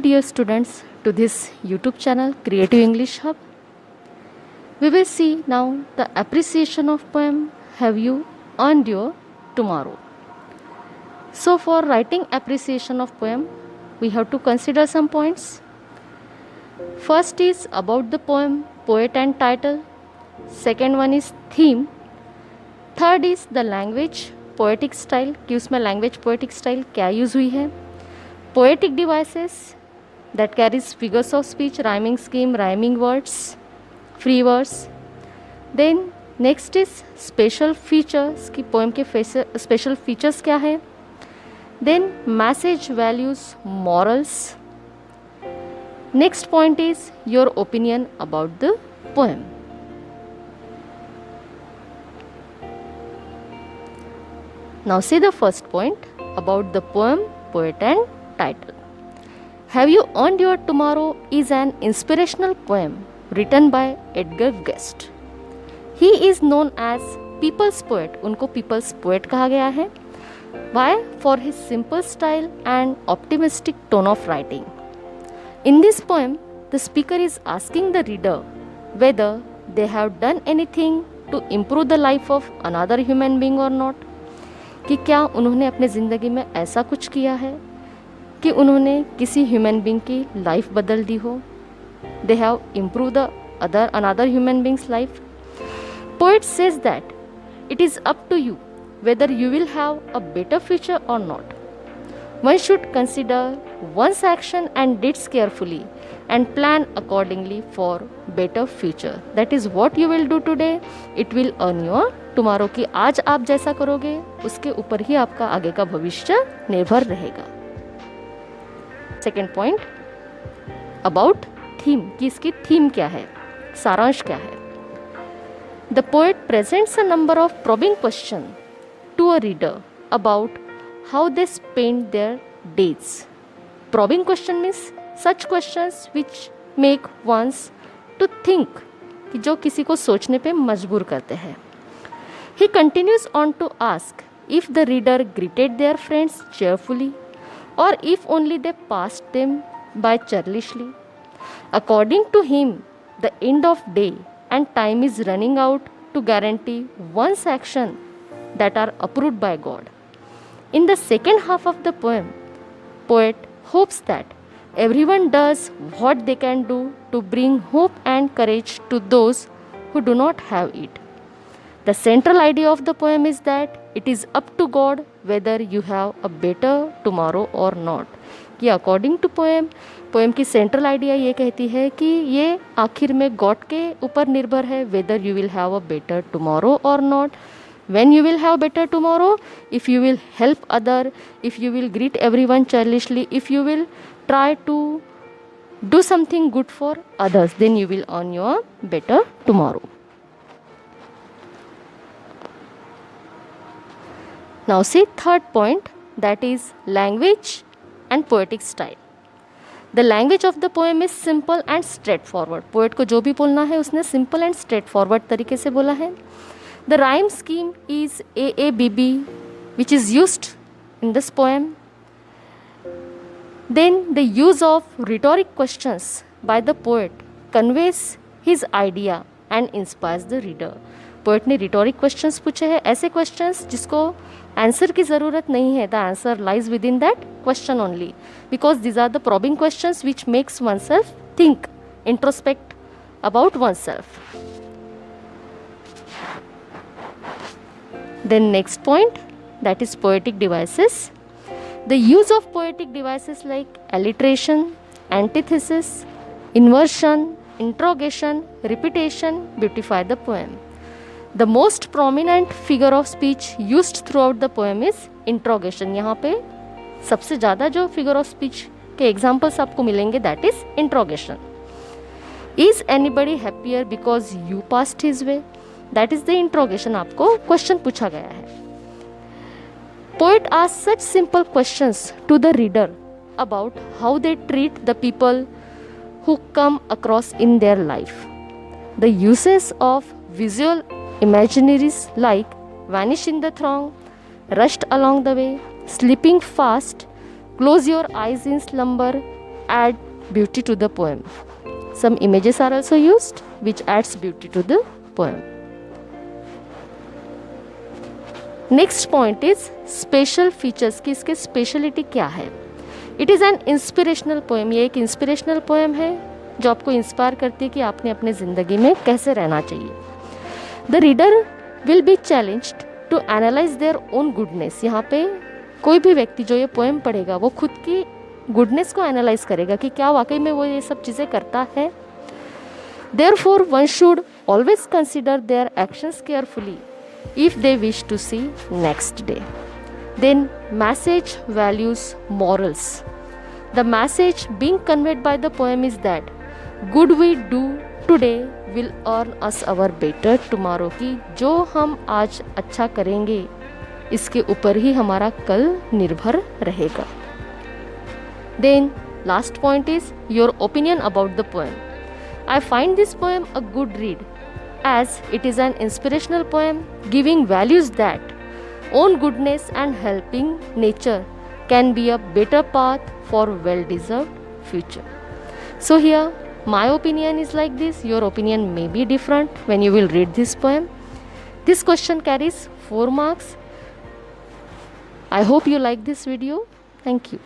dear students to this YouTube channel Creative English Hub. We will see now the appreciation of poem Have You Earned Your Tomorrow. So for writing appreciation of poem, we have to consider some points. First is about the poem, poet and title. Second one is theme. Third is the language, poetic style कि उसमें language poetic style क्या use हुई है. Poetic devices that carries figures of speech, rhyming scheme, rhyming words, free verse. Then next is special features कि poem के special features क्या है. Then message, values, morals. Next point is your opinion about the poem. Now see the first point about the poem, poet and title. Have You Earned Your Tomorrow is an inspirational poem written by Edgar Guest. He is known as People's Poet. उनको People's Poet कहा गया है. Why? For his simple style and optimistic tone of writing. In this poem, the speaker is asking the reader whether they have done anything to improve the life of another human being or not. कि क्या उन्होंने अपने ज़िंदगी में ऐसा कुछ किया है कि उन्होंने किसी ह्यूमन बीइंग की लाइफ बदल दी हो. They have improve the another human beings life. Poet says that it is up to you whether you will have a better future or not. One should consider one's action and deeds carefully and plan accordingly for better future. That is what you will do today. It will earn your tomorrow. कि आज आप जैसा करोगे उसके ऊपर ही आपका आगे का भविष्य निर्भर रहेगा. सेकेंड पॉइंट अबाउट थीम कि इसकी थीम क्या है, सारांश क्या है. The poet presents a number of probing question to a reader about how they spend their days. Probing question means such questions which make ones to think कि जो किसी को सोचने पे मजबूर करते हैं. He continues on to ask if the reader greeted their friends cheerfully or if only they passed them by churlishly. According to him, the end of day and time is running out to guarantee one's action that are approved by God. In the second half of the poem, poet hopes that everyone does what they can do to bring hope and courage to those who do not have it. The central idea of the poem is that it is up to God whether you have a better tomorrow or not. कि according to poem की central idea ये कहती है कि ये आखिर में God के ऊपर निर्भर है whether you will have a better tomorrow or not. When you will have better tomorrow, if you will help other, if you will greet everyone churlishly, if you will try to do something good for others, then you will earn your better tomorrow. Now see third point, that is language and poetic style. The language of the poem is simple and straightforward. Poet को जो भी बोलना है उसने simple and straightforward तरीके से बोला है. The rhyme scheme is AABB, which is used in this poem. Then the use of rhetoric questions by the poet conveys his idea and inspires the reader. Poet ने rhetoric questions पूछे हैं, ऐसे questions जिसको answer की ज़रूरत नहीं है. The answer lies within that question only, because these are the probing questions which makes oneself think, introspect about oneself. Then next point, that is poetic devices. The use of poetic devices like alliteration, antithesis, inversion, interrogation, repetition beautify the poem. The most prominent figure of speech used throughout the poem is interrogation. यहाँ पे सबसे ज़्यादा जो figure of speech के examples आपको मिलेंगे, that is interrogation. Is anybody happier because you passed his way? That is the interrogation. आपको question पूछा गया है. Poet asks such simple questions to the reader about how they treat the people who come across in their life. The uses of visual imaginaries like vanish in the throng, rushed along the way, sleeping fast, close your eyes in slumber, add beauty to the poem. Some images are also used which adds beauty to the poem. Next point is special features कि इसके speciality क्या है. It is an inspirational poem. ये एक inspirational poem है जो आपको inspire करती है कि आपने अपने ज़िंदगी में कैसे रहना चाहिए. The reader will be challenged to analyze their own goodness. यहाँ पे कोई भी व्यक्ति जो ये पोएम पढ़ेगा वो खुद की गुडनेस को एनालाइज करेगा कि क्या वाकई में वो ये सब चीज़ें करता है. Therefore, one should always consider their actions carefully if they wish to see next day. Then message, values, morals. The message being conveyed by the poem is that good we do today will earn us our better tomorrow. कि जो हम आज अच्छा करेंगे इसके ऊपर ही हमारा कल निर्भर रहेगा. Then last point is your opinion about the poem. I find this poem a good read as it is an inspirational poem giving values that own goodness and helping nature can be a better path for well-deserved future. So here my opinion is like this. Your opinion may be different when you will read this poem. This question carries 4 marks. I hope you like this video. Thank you.